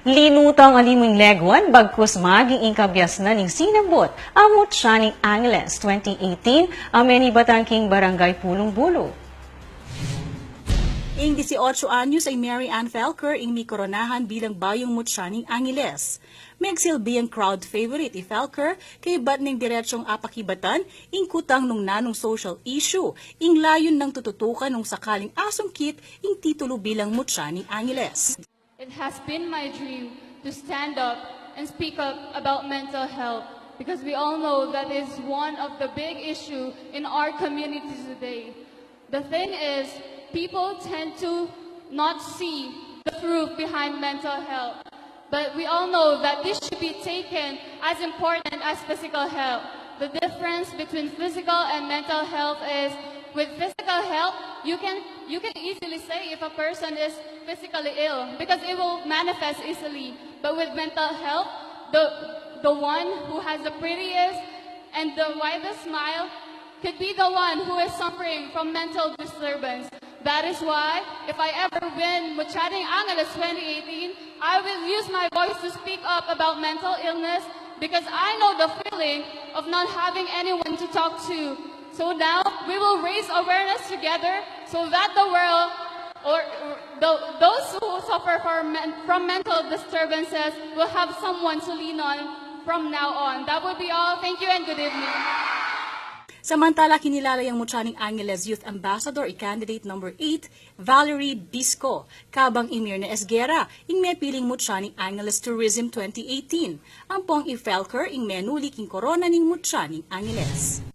Linutang alimong legwan bagkus maging inkabyas na ning sinabot ang Mutya ning Angeles 2018 ang batangking barangay Pulungbulu. Ing 18 anyos ay Mary Ann Felker ing may koronahan bilang bayong Mutya ning Angeles. Megsilbi ang crowd favorite ni Felker kay Ibat ning diretsyong apakibatan ing kutang nung nanong social issue ing layon ng tututukan nung sakaling asungkit ing titulo bilang Mutya ning Angeles. It has been my dream to stand up and speak up about mental health because we all know that is one of the big issues in our communities today. The thing is, people tend to not see the truth behind mental health. But we all know that this should be taken as important as physical health. The difference between physical and mental health is with physical health, you can easily say if a person is physically ill because it will manifest easily. But with mental health, the one who has the prettiest and the widest smile could be the one who is suffering from mental disturbance. That is why, if I ever win Mutya ning Angeles 2018, I will use my voice to speak up about mental illness because I know the feeling of not having anyone to talk to. So now, we will raise awareness together so that the world, or those who suffer from mental disturbances, will have someone to lean on from now on. That would be all. Thank you and good evening. Samantala, kinilalang Mutya ning Angeles Youth Ambassador i-candidate number 8, Valerie Bisco, kabang Emir na Esguera, ing may piling Mutya ning Angeles Tourism 2018. Ang pong i-Felker ing menuli king korona ning Mutya ning Angeles.